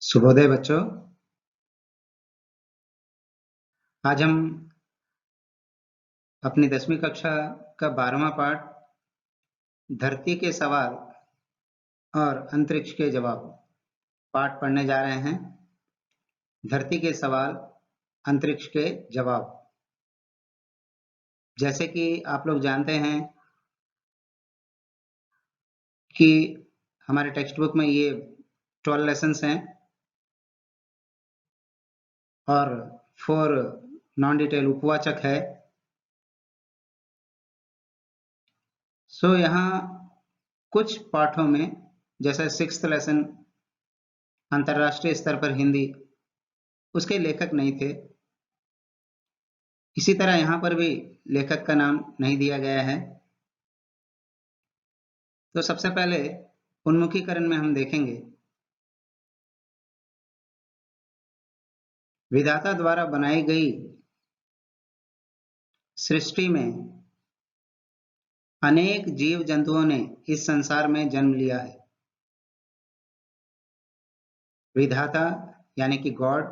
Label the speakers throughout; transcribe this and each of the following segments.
Speaker 1: शुभोदय बच्चों। आज हम अपनी 10वीं कक्षा का 12वां पाठ धरती के सवाल और अंतरिक्ष के जवाब पाठ पढ़ने जा रहे हैं। धरती के सवाल, अंतरिक्ष के जवाब। जैसे कि आप लोग जानते हैं कि हमारे टेक्स्ट बुक में ये 12 लेसन्स हैं और 4 नॉन डिटेल उपवाचक है। यहाँ कुछ पाठों में, जैसे 6th लेसन अंतर्राष्ट्रीय स्तर पर हिंदी, उसके लेखक नहीं थे। इसी तरह यहाँ पर भी लेखक का नाम नहीं दिया गया है। तो सबसे पहले उन्मुखीकरण में हम देखेंगे, विधाता द्वारा बनाई गई सृष्टि में अनेक जीव जंतुओं ने इस संसार में जन्म लिया है। विधाता यानी कि गॉड,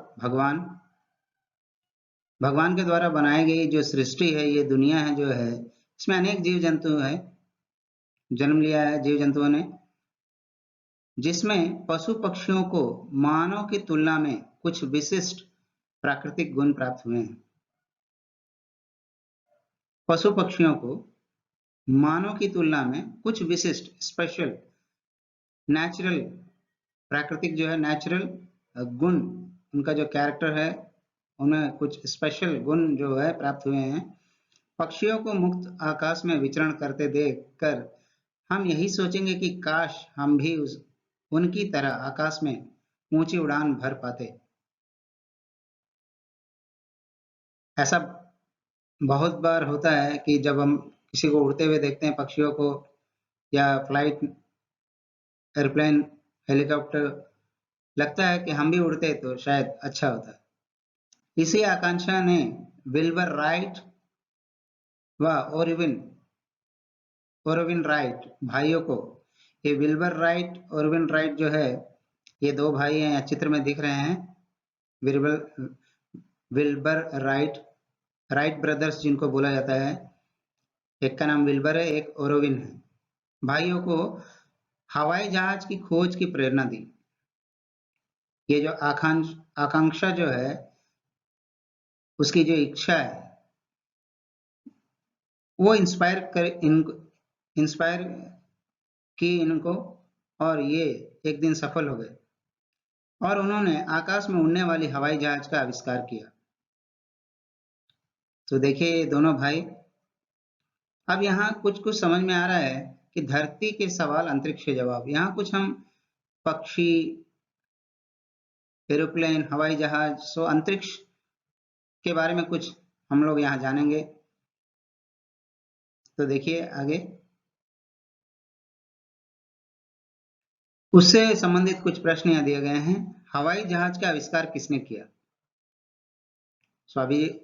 Speaker 1: भगवान के द्वारा बनाई गई जो सृष्टि है, ये दुनिया है जो है, इसमें अनेक जीव जंतु है, जन्म लिया है जीव जंतुओं ने, जिसमें पशु पक्षियों को मानव की तुलना में कुछ विशिष्ट प्राकृतिक गुण प्राप्त हुए हैं। पशु पक्षियों को मानव की तुलना में कुछ विशिष्ट, स्पेशल, नेचुरल, प्राकृतिक जो है नेचुरल गुण, उनका जो कैरेक्टर है, उन्हें कुछ स्पेशल गुण जो है प्राप्त हुए हैं। पक्षियों को मुक्त आकाश में विचरण करते देखकर हम यही सोचेंगे कि काश हम भी उनकी तरह आकाश में ऊंची उड़ान भर पाते। ऐसा बहुत बार होता है कि जब हम किसी को उड़ते हुए देखते हैं, पक्षियों को, या फ्लाइट, एयरप्लेन, हेलीकॉप्टर, लगता है कि हम भी उड़ते तो शायद अच्छा होता। इसी आकांक्षा ने विल्बर राइट व ओरविन राइट भाइयों को, ये विल्बर राइट, ओरविन राइट जो है, ये दो भाई हैं, चित्र में दिख रहे हैं। विल्बर राइट ब्रदर्स जिनको बोला जाता है, एक का नाम विल्बर है, एक ओरोविन है। भाइयों को हवाई जहाज की खोज की प्रेरणा दी। ये जो आकांक्षा जो है, उसकी जो इच्छा है, वो इंस्पायर की इनको, और ये एक दिन सफल हो गए और उन्होंने आकाश में उड़ने वाली हवाई जहाज का आविष्कार किया। तो देखिए ये दोनों भाई। अब यहाँ कुछ समझ में आ रहा है कि धरती के सवाल, अंतरिक्ष के जवाब। यहाँ कुछ हम पक्षी, एरोप्लेन, हवाई जहाज, अंतरिक्ष के बारे में कुछ हम लोग यहाँ जानेंगे। तो देखिए आगे, उससे संबंधित कुछ प्रश्न यहाँ दिए गए हैं। हवाई जहाज का आविष्कार किसने किया? अभी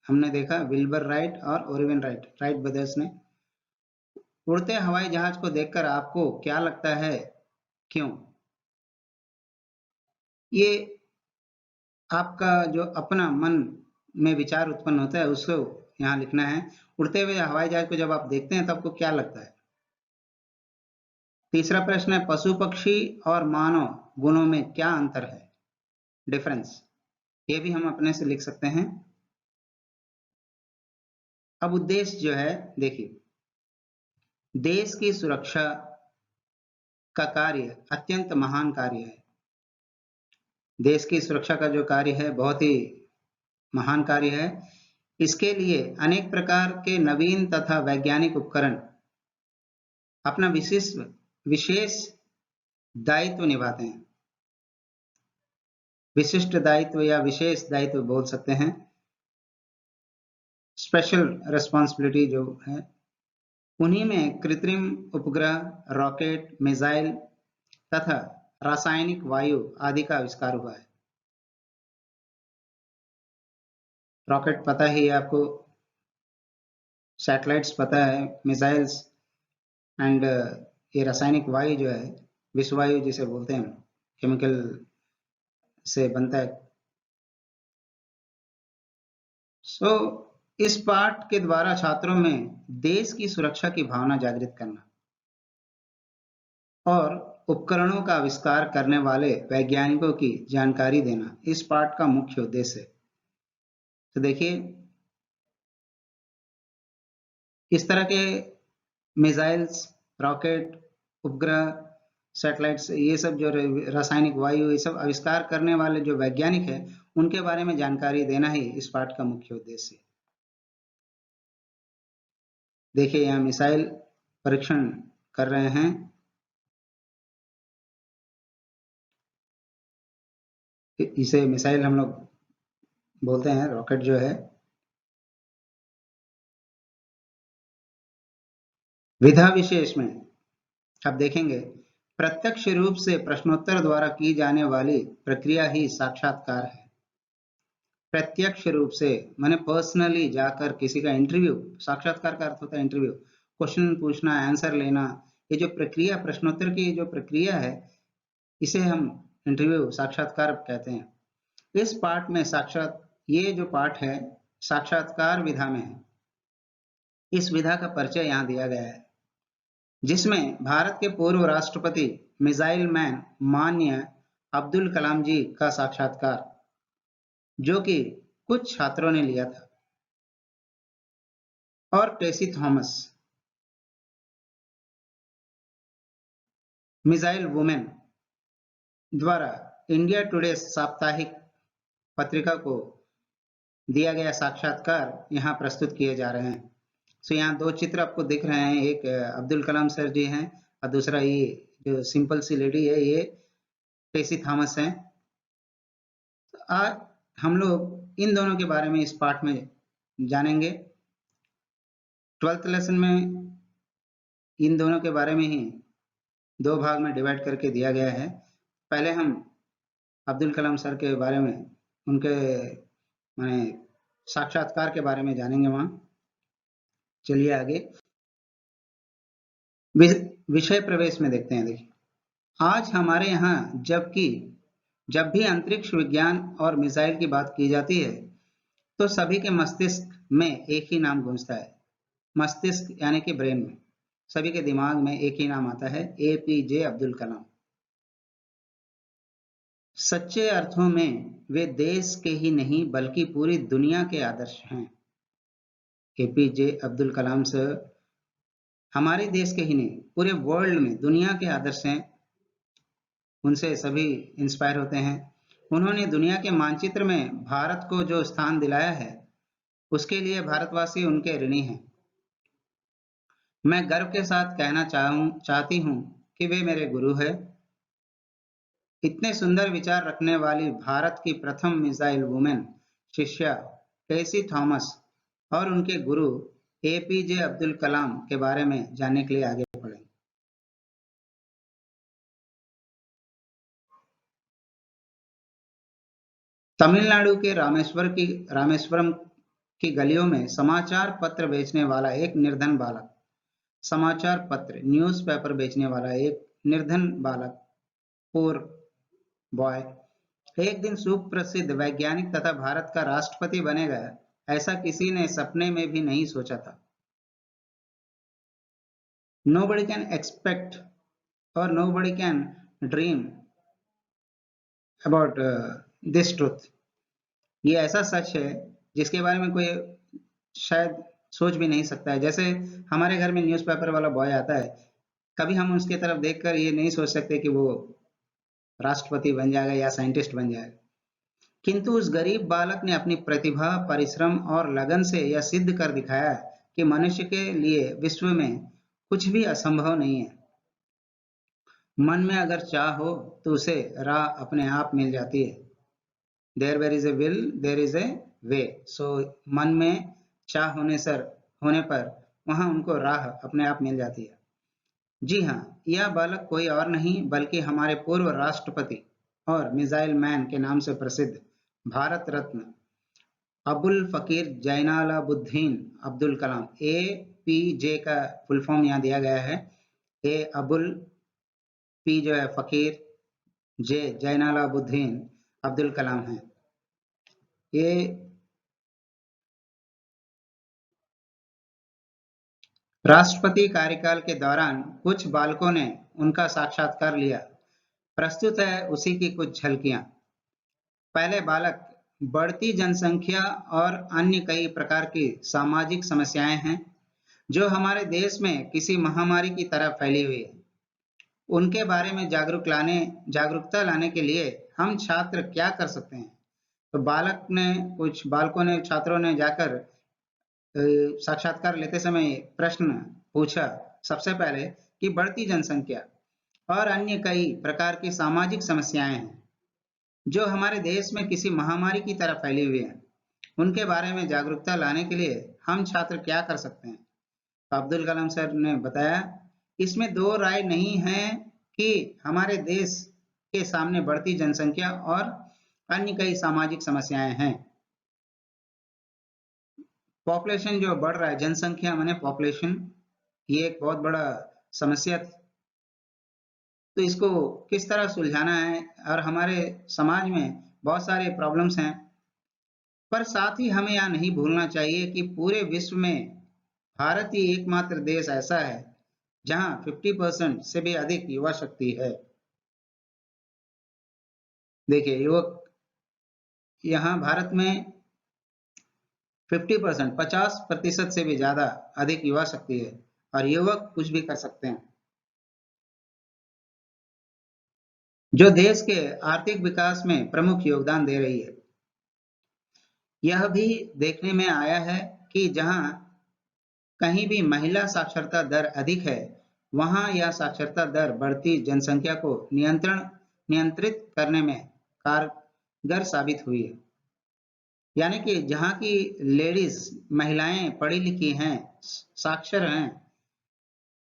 Speaker 1: हमने देखा विल्बर राइट और ओरविन राइट ब्रदर्स ने। उड़ते हवाई जहाज को देखकर आपको क्या लगता है, क्यों? ये आपका जो अपना मन में विचार उत्पन्न होता है, उसको यहाँ लिखना है। उड़ते हुए हवाई जहाज को जब आप देखते हैं तो आपको क्या लगता है? तीसरा प्रश्न है, पशु पक्षी और मानव गुणों में क्या अंतर है, डिफरेंस? ये भी हम अपने से लिख सकते हैं। अब उद्देश्य जो है, देखिए, देश की सुरक्षा का कार्य अत्यंत महान कार्य है। देश की सुरक्षा का जो कार्य है, बहुत ही महान कार्य है। इसके लिए अनेक प्रकार के नवीन तथा वैज्ञानिक उपकरण अपना विशेष दायित्व निभाते हैं। विशिष्ट दायित्व या विशेष दायित्व बोल सकते हैं। स्पेशल रिस्पॉन्सिबिलिटी जो है, उन्हीं में कृत्रिम उपग्रह, रॉकेट, मिसाइल तथा रासायनिक वायु आदि का आविष्कार हुआ है। रॉकेट पता ही है आपको, सैटेलाइट्स पता है, मिसाइल्स, एंड ये रासायनिक वायु जो है, विषवायु जिसे बोलते हैं, केमिकल से बनता है। इस पाठ के द्वारा छात्रों में देश की सुरक्षा की भावना जागृत करना और उपकरणों का आविष्कार करने वाले वैज्ञानिकों की जानकारी देना इस पाठ का मुख्य उद्देश्य है। तो देखिए, इस तरह के मिसाइल्स, रॉकेट, उपग्रह, सैटेलाइट्स, ये सब जो रासायनिक वायु, ये सब आविष्कार करने वाले जो वैज्ञानिक हैं, उनके बारे में जानकारी देना ही इस पाठ का मुख्य उद्देश्य है। देखिए, यहाँ मिसाइल परीक्षण कर रहे हैं। इसे मिसाइल हम लोग बोलते हैं, रॉकेट जो है। विधा विशेष में आप देखेंगे, प्रत्यक्ष रूप से प्रश्नोत्तर द्वारा की जाने वाली प्रक्रिया ही साक्षात्कार है। प्रत्यक्ष रूप से माने पर्सनली जाकर किसी का इंटरव्यू, साक्षात्कार का अर्थ होता है इंटरव्यू, क्वेश्चन पूछना, आंसर लेना, ये जो प्रक्रिया, प्रश्नोत्तर की जो प्रक्रिया है, इसे हम इंटरव्यू, साक्षात्कार कहते हैं। इस पाठ में ये जो पाठ है साक्षात्कार विधा में है। इस विधा का परिचय यहाँ दिया गया है, जिसमें भारत के पूर्व राष्ट्रपति मिसाइल मैन माननीय अब्दुल कलाम जी का साक्षात्कार, जो कि कुछ छात्रों ने लिया था, और टेसी थॉमस, मिसाइल वुमेन द्वारा इंडिया टुडे साप्ताहिक पत्रिका को दिया गया साक्षात्कार यहाँ प्रस्तुत किए जा रहे हैं। सो यहाँ दो चित्र आपको दिख रहे हैं, एक अब्दुल कलाम सर जी हैं और दूसरा ये जो सिंपल सी लेडी है, ये टेसी थॉमस हैं। आज हम लोग इन दोनों के बारे में इस पाठ में जानेंगे। 12th लेसन में इन दोनों के बारे में ही दो भाग में डिवाइड करके दिया गया है। पहले हम अब्दुल कलाम सर के बारे में, उनके माने साक्षात्कार के बारे में जानेंगे वहाँ। चलिए आगे विषय प्रवेश में देखते हैं। देखिए, आज हमारे यहाँ जब भी अंतरिक्ष विज्ञान और मिसाइल की बात की जाती है, तो सभी के मस्तिष्क में एक ही नाम गूंजता है। मस्तिष्क यानी कि ब्रेन में, सभी के दिमाग में एक ही नाम आता है, APJ अब्दुल कलाम। सच्चे अर्थों में वे देश के ही नहीं बल्कि पूरी दुनिया के आदर्श हैं। APJ अब्दुल कलाम सर हमारे देश के ही नहीं, पूरे वर्ल्ड में, दुनिया के आदर्श हैं। उनसे सभी इंस्पायर होते हैं। उन्होंने दुनिया के मानचित्र में भारत को जो स्थान दिलाया है, उसके लिए भारतवासी उनके ऋणी हैं। मैं गर्व के साथ कहना चाहती हूँ कि वे मेरे गुरु हैं। इतने सुंदर विचार रखने वाली भारत की प्रथम मिसाइल वुमेन शिष्या टेसी थॉमस और उनके गुरु APJ अब्दुल कलाम के बारे में जानने के लिए आगे बढ़ें। तमिलनाडु के रामेश्वरम की गलियों में समाचार पत्र बेचने वाला एक निर्धन बालक, समाचार पत्र, न्यूज़पेपर बेचने वाला एक निर्धन बालक, पोर बॉय, एक दिन सुप्रसिद्ध वैज्ञानिक तथा भारत का राष्ट्रपति बनेगा, ऐसा किसी ने सपने में भी नहीं सोचा था। Nobody can expect or nobody can dream about this truth. ये ऐसा सच है जिसके बारे में कोई शायद सोच भी नहीं सकता है। जैसे हमारे घर में न्यूज़पेपर वाला बॉय आता है, कभी हम उसके तरफ देखकर ये नहीं सोच सकते कि वो राष्ट्रपति बन जाएगा या साइंटिस्ट बन जाएगा, किंतु उस गरीब बालक ने अपनी प्रतिभा, परिश्रम और लगन से यह सिद्ध कर दिखाया कि मनुष्य के लिए विश्व में कुछ भी असंभव नहीं है। मन में अगर चाह हो तो उसे राह अपने आप मिल जाती है। There where is a will, there is a way. So मन में चाह होने पर वहां उनको राह अपने आप मिल जाती है। जी हाँ, यह बालक कोई और नहीं बल्कि हमारे पूर्व राष्ट्रपति और मिसाइल मैन के नाम से प्रसिद्ध भारत रत्न अबुल फकीर जैनालाबुद्दीन अब्दुल कलाम, APJ का फुल फॉर्म यहाँ दिया गया है। अबुल, P जो है फकीर, J जैनालाबुद्दीन अब्दुल कलाम हैं। ये राष्ट्रपति कार्यकाल के दौरान कुछ बालकों ने उनका साक्षात्कार लिया। प्रस्तुत है उसी की कुछ झलकियां। पहले बालक, बढ़ती जनसंख्या और अन्य कई प्रकार की सामाजिक समस्याएं हैं जो हमारे देश में किसी महामारी की तरह फैली हुई है। उनके बारे में जागरूकता लाने के लिए हम छात्र क्या कर सकते हैं? तो कुछ बालकों ने, छात्रों ने जाकर साक्षात्कार लेते समय प्रश्न पूछा सबसे पहले कि बढ़ती जनसंख्या और अन्य कई प्रकार की सामाजिक समस्याएं हैं जो हमारे देश में किसी महामारी की तरह फैली हुई है। उनके बारे में जागरूकता लाने के लिए हम छात्र क्या कर सकते हैं? तो अब्दुल कलाम सर ने बताया, इसमें दो राय नहीं है कि हमारे देश के सामने बढ़ती जनसंख्या और अन्य कई सामाजिक समस्याएं हैं। पॉपुलेशन जो बढ़ रहा है, जनसंख्या माने पॉपुलेशन, ये एक बहुत बड़ा समस्या थी। तो इसको किस तरह सुलझाना है, और हमारे समाज में बहुत सारे प्रॉब्लम्स हैं, पर साथ ही हमें यह नहीं भूलना चाहिए कि पूरे विश्व में भारत ही एकमात्र देश ऐसा है जहां 50% से भी अधिक युवा शक्ति है। देखिए, युवक यहाँ भारत में 50%, 50% से भी ज्यादा अधिक युवा शक्ति है और युवक कुछ भी कर सकते हैं, जो देश के आर्थिक विकास में प्रमुख योगदान दे रही है। यह भी देखने में आया है कि जहां कहीं भी महिला साक्षरता दर अधिक है, वहां यह साक्षरता दर बढ़ती जनसंख्या को नियंत्रित करने में कारगर साबित हुई है। यानी कि जहां की लेडीज, महिलाएं पढ़ी लिखी हैं, साक्षर हैं,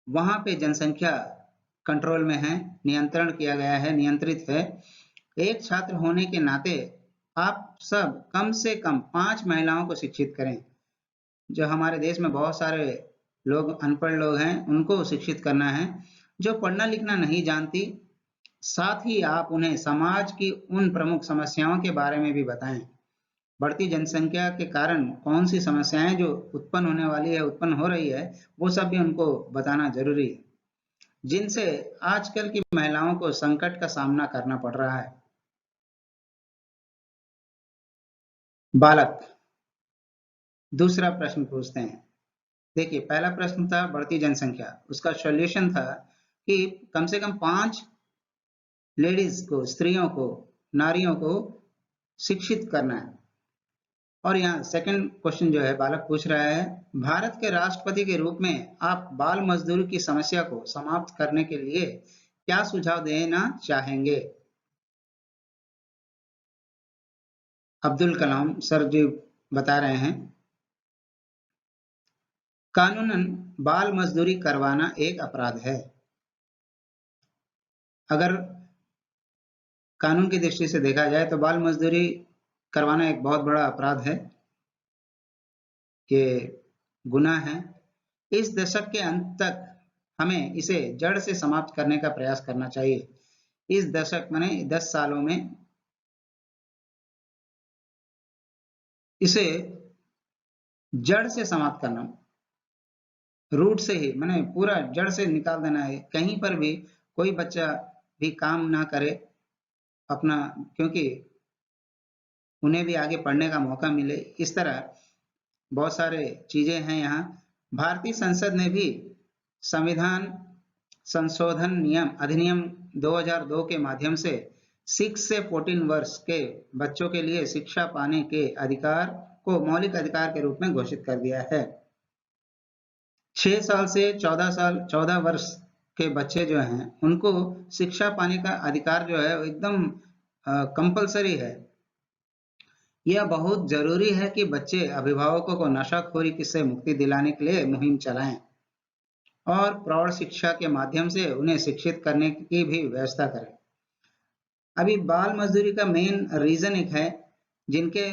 Speaker 1: वहां पे जनसंख्या कंट्रोल में है, नियंत्रण किया गया है, नियंत्रित है। एक छात्र होने के नाते आप सब कम से कम 5 महिलाओं को शिक्षित करें। जो हमारे देश में बहुत सारे लोग, अनपढ़ लोग हैं, उनको शिक्षित करना है, जो पढ़ना लिखना नहीं जानती। साथ ही आप उन्हें समाज की उन प्रमुख समस्याओं के बारे में भी बताएं। बढ़ती जनसंख्या के कारण कौन सी समस्याएं जो उत्पन्न होने वाली है, उत्पन्न हो रही है, वो सब भी उनको बताना जरूरी है, जिनसे आजकल की महिलाओं को संकट का सामना करना पड़ रहा है। बालक दूसरा प्रश्न पूछते हैं। देखिए, पहला प्रश्न था बढ़ती जनसंख्या, उसका सॉल्यूशन था कि कम से कम 5 लेडीज को, स्त्रियों को, नारियों को शिक्षित करना है। और यहाँ सेकंड क्वेश्चन जो है बालक पूछ रहा है, भारत के राष्ट्रपति के रूप में आप बाल मजदूरी की समस्या को समाप्त करने के लिए क्या सुझाव देना चाहेंगे? अब्दुल कलाम सर जी बता रहे हैं, कानूनन बाल मजदूरी करवाना एक अपराध है। अगर कानून की दृष्टि से देखा जाए तो बाल मजदूरी करवाना एक बहुत बड़ा अपराध है, ये गुनाह है। इस दशक के अंत तक हमें इसे जड़ से समाप्त करने का प्रयास करना चाहिए। इस दशक माने 10 सालों में इसे जड़ से समाप्त करना, रूट से ही, माने पूरा जड़ से निकाल देना है। कहीं पर भी कोई बच्चा भी काम ना करे अपना, क्योंकि उन्हें भी आगे पढ़ने का मौका मिले। इस तरह बहुत सारे चीजें हैं यहाँ। भारतीय संसद ने भी संविधान संशोधन अधिनियम 2002 के माध्यम से 6 से 14 वर्ष के बच्चों के लिए शिक्षा पाने के अधिकार को मौलिक अधिकार के रूप में घोषित कर दिया है। 6 साल से 14 वर्ष के बच्चे जो हैं, उनको शिक्षा पाने का अधिकार जो है एकदम कंपलसरी है। यह बहुत जरूरी है कि बच्चे अभिभावकों को नशाखोरी से मुक्ति दिलाने के लिए मुहिम चलाएं और प्रौढ़ शिक्षा के माध्यम से उन्हें शिक्षित करने की भी व्यवस्था करें। अभी बाल मजदूरी का मेन रीजन एक है, जिनके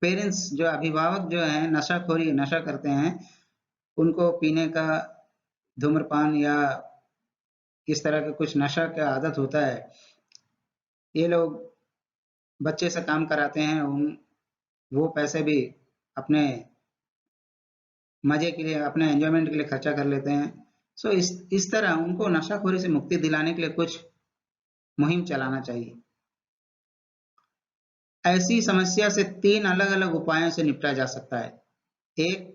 Speaker 1: पेरेंट्स, जो अभिभावक जो हैं, नशा करते हैं, उनको पीने का, धूम्रपान या इस तरह का कुछ नशा का आदत होता है। ये लोग बच्चे से काम कराते हैं, वो पैसे भी अपने मजे के लिए, अपने एंजॉयमेंट के लिए खर्चा कर लेते हैं। सो इस तरह उनको नशाखोरी से मुक्ति दिलाने के लिए कुछ मुहिम चलाना चाहिए। ऐसी समस्या से 3 अलग-अलग उपायों से निपटा जा सकता है। एक,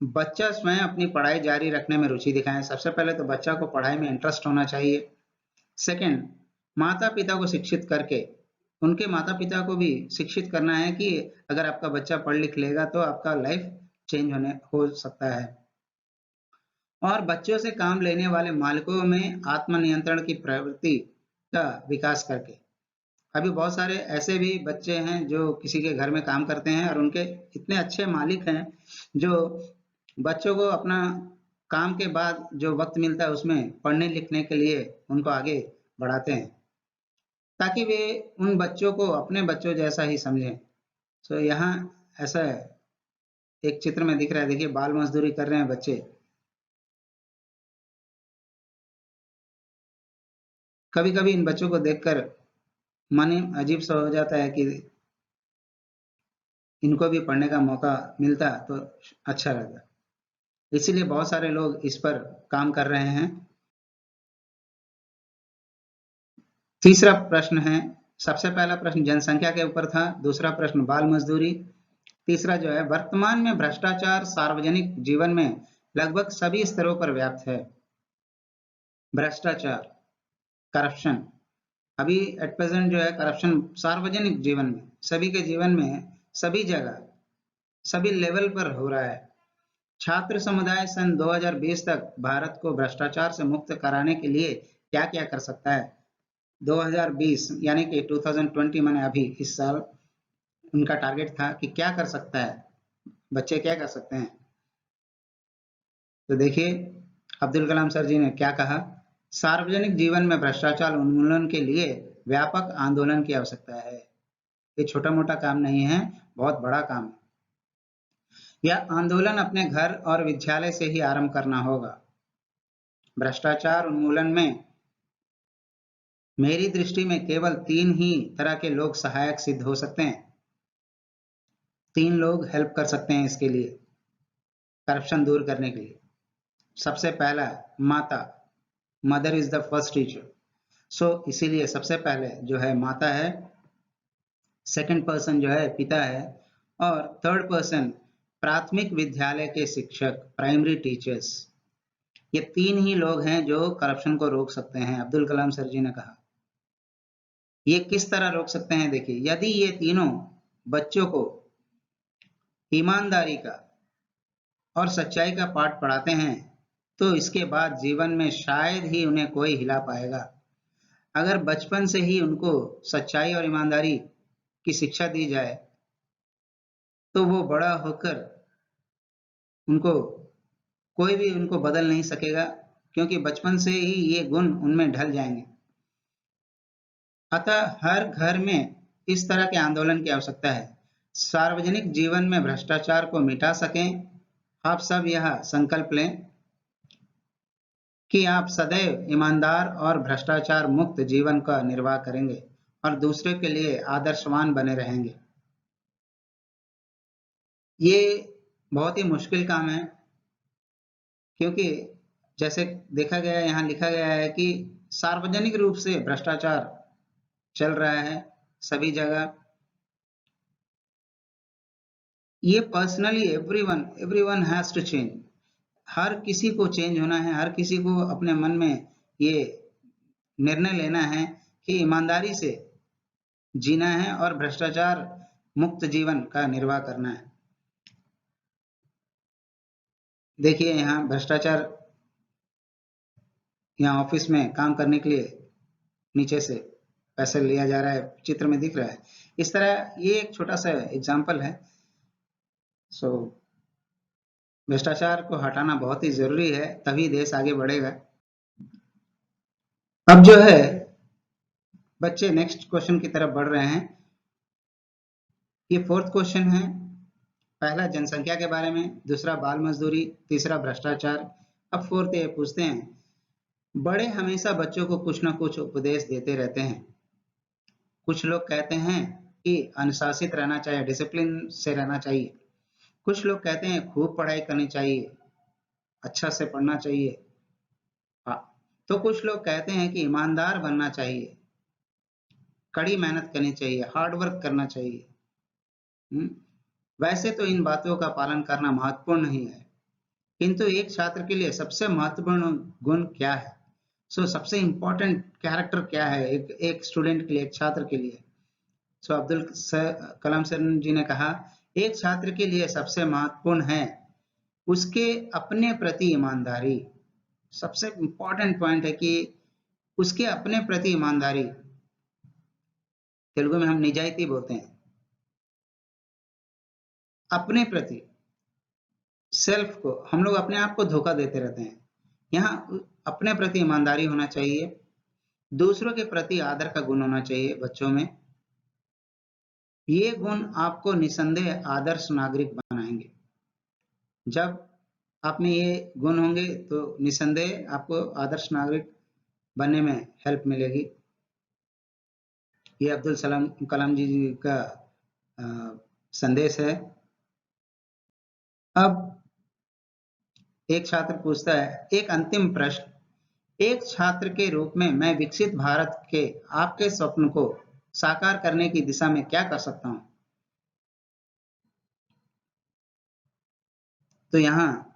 Speaker 1: बच्चा स्वयं अपनी पढ़ाई जारी रखने में रुचि दिखाए। सबसे पहले तो बच्चा को पढ़ाई में इंटरेस्ट होना चाहिए। सेकंड, माता-पिता को शिक्षित करके उनके माता-पिता को भी शिक्षित करना है कि अगर आपका बच्चा पढ़ लिख लेगा तो आपका लाइफ चेंज हो सकता है। और बच्चों से काम लेने वाले मालिकों में आत्मनियंत्रण की प्रवृत्ति का विकास करके। अभी बहुत सारे ऐसे भी बच्चे हैं जो किसी के घर में काम करते हैं और उनके इतने अच्छे मालिक हैं जो बच्चों को अपना काम के बाद जो वक्त मिलता है उसमें पढ़ने लिखने के लिए उनको आगे बढ़ाते हैं, ताकि वे उन बच्चों को अपने बच्चों जैसा ही समझें। सो यहाँ ऐसा एक चित्र में दिख रहा है, देखिए बाल मजदूरी कर रहे हैं बच्चे। कभी कभी इन बच्चों को देखकर मन अजीब सा हो जाता है कि इनको भी पढ़ने का मौका मिलता तो अच्छा रहता। इसीलिए बहुत सारे लोग इस पर काम कर रहे हैं। तीसरा प्रश्न है, सबसे पहला प्रश्न जनसंख्या के ऊपर था, दूसरा प्रश्न बाल मजदूरी, तीसरा जो है वर्तमान में भ्रष्टाचार सार्वजनिक जीवन में लगभग सभी स्तरों पर व्याप्त है। भ्रष्टाचार, करप्शन, अभी एट प्रेजेंट जो है करप्शन सार्वजनिक जीवन में, सभी के जीवन में, सभी जगह, सभी लेवल पर हो रहा है। छात्र समुदाय सन 2020 तक भारत को भ्रष्टाचार से मुक्त कराने के लिए क्या क्या कर सकता है? 2020 यानी कि 2020 माने अभी इस साल उनका टारगेट था कि क्या कर सकता है, बच्चे क्या कर सकते हैं। तो देखिए अब्दुल कलाम सर जी ने क्या कहा, सार्वजनिक जीवन में भ्रष्टाचार उन्मूलन के लिए व्यापक आंदोलन की आवश्यकता है। ये छोटा मोटा काम नहीं है, बहुत बड़ा काम है। यह आंदोलन अपने घर और विद्यालय से ही आरंभ करना होगा। भ्रष्टाचार उन्मूलन में मेरी दृष्टि में केवल 3 ही तरह के लोग सहायक सिद्ध हो सकते हैं। 3 लोग हेल्प कर सकते हैं इसके लिए, करप्शन दूर करने के लिए। सबसे पहला माता, mother is the first teacher. So इसीलिए सबसे पहले जो है माता है, सेकंड पर्सन जो है पिता है, और थर्ड पर्सन प्राथमिक विद्यालय के शिक्षक, प्राइमरी टीचर्स। ये 3 ही लोग हैं जो करप्शन को रोक सकते हैं, अब्दुल कलाम सर जी ने कहा। ये किस तरह रोक सकते हैं? देखिए, यदि ये तीनों बच्चों को ईमानदारी का और सच्चाई का पाठ पढ़ाते हैं तो इसके बाद जीवन में शायद ही उन्हें कोई हिला पाएगा। अगर बचपन से ही उनको सच्चाई और ईमानदारी की शिक्षा दी जाए तो वो बड़ा होकर उनको कोई भी उनको बदल नहीं सकेगा, क्योंकि बचपन से ही ये गुण उनमें ढल जाएंगे। अतः हर घर में इस तरह के आंदोलन की आवश्यकता है। सार्वजनिक जीवन में भ्रष्टाचार को मिटा सकें, आप सब यह संकल्प लें कि आप सदैव ईमानदार और भ्रष्टाचार मुक्त जीवन का निर्वाह करेंगे और दूसरे के लिए आदर्शवान बने रहेंगे। ये बहुत ही मुश्किल काम है, क्योंकि जैसे देखा गया है, यहाँ लिखा गया है कि सार्वजनिक रूप से भ्रष्टाचार चल रहा है सभी जगह। ये personally everyone has to change. हर किसी को चेंज होना है, हर किसी को अपने मन में ये निर्णय लेना है कि ईमानदारी से जीना है और भ्रष्टाचार मुक्त जीवन का निर्वाह करना है। देखिए यहाँ भ्रष्टाचार, यहाँ ऑफिस में काम करने के लिए नीचे से पैसे लिया जा रहा है, चित्र में दिख रहा है। इस तरह ये एक छोटा सा एग्जाम्पल है। सो भ्रष्टाचार को हटाना बहुत ही जरूरी है, तभी देश आगे बढ़ेगा। अब जो है बच्चे नेक्स्ट क्वेश्चन की तरफ बढ़ रहे हैं। ये 4th क्वेश्चन है। पहला जनसंख्या के बारे में, दूसरा बाल मजदूरी, तीसरा भ्रष्टाचार। अब 4th ये पूछते हैं, बड़े हमेशा बच्चों को कुछ ना कुछ उपदेश देते रहते हैं। कुछ लोग कहते हैं कि अनुशासित रहना चाहिए, डिसिप्लिन से रहना चाहिए। कुछ लोग कहते हैं खूब पढ़ाई करनी चाहिए, अच्छा से पढ़ना चाहिए। हाँ, तो कुछ लोग कहते हैं कि ईमानदार बनना चाहिए, कड़ी मेहनत करनी चाहिए, हार्ड वर्क करना चाहिए। वैसे तो इन बातों का पालन करना महत्वपूर्ण ही है, किंतु एक छात्र के लिए सबसे महत्वपूर्ण गुण क्या है? सबसे इम्पोर्टेंट कैरेक्टर क्या है एक स्टूडेंट के लिए, एक छात्र के लिए? अब्दुल कलाम सर जी ने कहा, एक छात्र के लिए सबसे महत्वपूर्ण है उसके अपने प्रति ईमानदारी। सबसे इम्पोर्टेंट पॉइंट है कि उसके अपने प्रति ईमानदारी। तेलुगु में हम निजाइती बोलते हैं। अपने प्रति, सेल्फ को, हम लोग अपने आप को धोखा देते रहते हैं। यहाँ अपने प्रति ईमानदारी होना चाहिए, दूसरों के प्रति आदर का गुण होना चाहिए बच्चों में। ये गुण आपको निसंदेह आदर्श नागरिक बनाएंगे। जब आप में ये गुण होंगे तो निसंदेह आपको आदर्श नागरिक बनने में हेल्प मिलेगी। ये अब्दुल कलाम जी का संदेश है। अब एक छात्र पूछता है, एक अंतिम प्रश्न, एक छात्र के रूप में मैं विकसित भारत के आपके स्वप्न को साकार करने की दिशा में क्या कर सकता हूं? तो यहाँ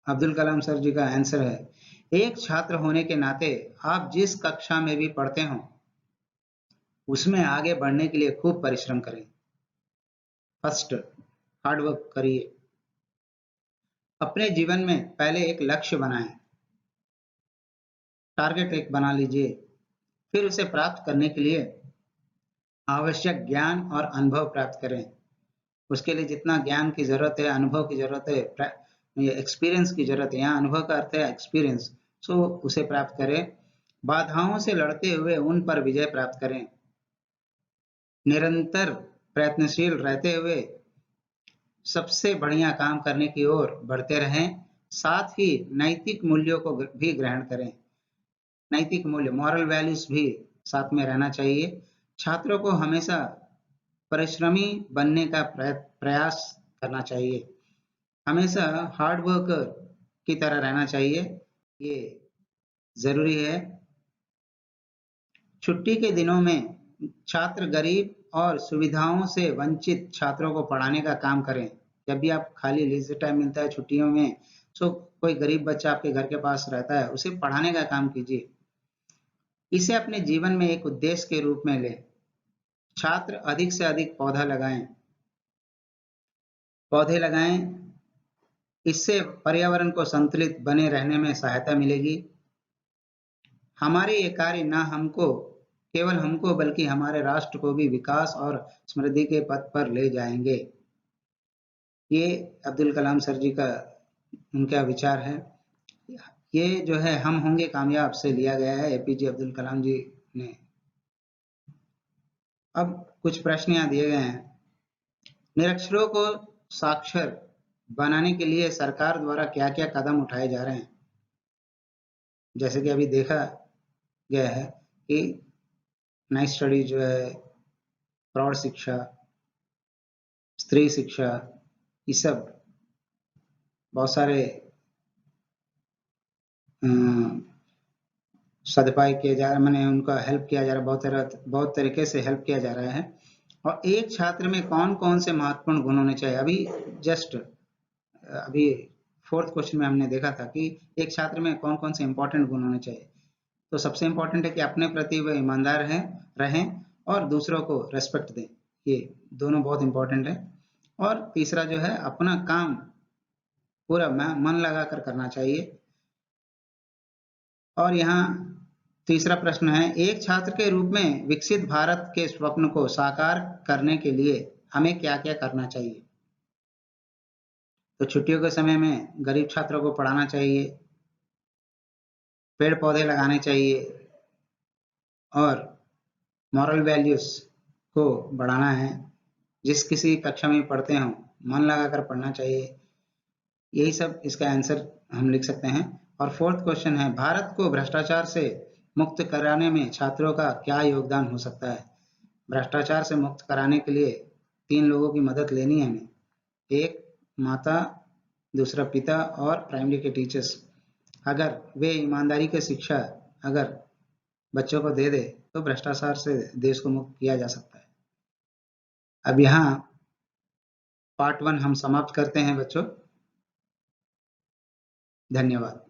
Speaker 1: अब्दुल कलाम सर जी का आंसर है, एक छात्र होने के नाते आप जिस कक्षा में भी पढ़ते हो उसमें आगे बढ़ने के लिए खूब परिश्रम करें। फर्स्ट, हार्ड वर्क करिए। अपने जीवन में पहले एक लक्ष्य बनाएं, टारगेट एक बना लीजिए, फिर उसे प्राप्त करने के लिए आवश्यक ज्ञान और अनुभव प्राप्त करें। उसके लिए जितना ज्ञान की जरूरत है, अनुभव की जरूरत है, एक्सपीरियंस की जरूरत है, यहाँ अनुभव का अर्थ है एक्सपीरियंस, उसे प्राप्त करें। बाधाओं से लड़ते हुए उन पर विजय प्राप्त करें। निरंतर प्रयत्नशील रहते हुए सबसे बढ़िया काम करने की ओर बढ़ते रहें। साथ ही नैतिक मूल्यों को भी ग्रहण करें। नैतिक मूल्य, मॉरल वैल्यूज भी साथ में रहना चाहिए। छात्रों को हमेशा परिश्रमी बनने का प्रयास करना चाहिए, हमेशा हार्ड वर्कर की तरह रहना चाहिए, ये जरूरी है। छुट्टी के दिनों में छात्र गरीब और सुविधाओं से वंचित छात्रों को पढ़ाने का काम करें। जब भी आप खाली लीजर टाइम मिलता है छुट्टियों में, कोई गरीब बच्चा आपके घर के पास रहता है, उसे पढ़ाने का काम कीजिए। इसे अपने जीवन में एक उद्देश्य के रूप में लें। छात्र अधिक से अधिक पौधे लगाएं, इससे पर्यावरण को संतुलित बने रहने में सहायता मिलेगी। हमारे ये कार्य न केवल हमको बल्कि हमारे राष्ट्र को भी विकास और समृद्धि के पथ पर ले जाएंगे। ये अब्दुल कलाम सर जी का उनका विचार है। ये जो है हम होंगे कामयाब से लिया गया है, एपीजे अब्दुल कलाम जी ने। अब कुछ प्रश्न यहाँ दिए गए हैं। निरक्षरों को साक्षर बनाने के लिए सरकार द्वारा क्या क्या कदम उठाए जा रहे हैं? जैसे कि अभी देखा गया है कि नई स्टडी जो है, प्रौढ़ शिक्षा, स्त्री शिक्षा, ये सब बहुत सारे सदुपाय किया जा रहा है, मैंने उनका हेल्प किया जा रहा है, बहुत तरीके से हेल्प किया जा रहा है। और एक छात्र में कौन कौन से महत्वपूर्ण गुण होने चाहिए? अभी फोर्थ क्वेश्चन में हमने देखा था कि एक छात्र में कौन कौन से इंपॉर्टेंट गुण होने चाहिए। तो सबसे इंपॉर्टेंट है कि अपने प्रति वह ईमानदार रहें और दूसरों को रेस्पेक्ट दें। ये दोनों बहुत इंपॉर्टेंट है। और तीसरा जो है, अपना काम पूरा मन लगाकर करना चाहिए। और यहाँ तीसरा प्रश्न है, एक छात्र के रूप में विकसित भारत के स्वप्न को साकार करने के लिए हमें क्या क्या करना चाहिए? तो छुट्टियों के समय में गरीब छात्रों को पढ़ाना चाहिए, पेड़ पौधे लगाने चाहिए और मॉरल वैल्यूज को बढ़ाना है। जिस किसी कक्षा में पढ़ते हो मन लगाकर पढ़ना चाहिए। यही सब इसका आंसर हम लिख सकते हैं। और फोर्थ क्वेश्चन है, भारत को भ्रष्टाचार से मुक्त कराने में छात्रों का क्या योगदान हो सकता है? भ्रष्टाचार से मुक्त कराने के लिए 3 लोगों की मदद लेनी है हमें। एक माता, दूसरा पिता और प्राइमरी के टीचर्स। अगर वे ईमानदारी की शिक्षा अगर बच्चों को दे दे तो भ्रष्टाचार से देश को मुक्त किया जा सकता है। अब यहाँ पार्ट 1 हम समाप्त करते हैं बच्चों। धन्यवाद।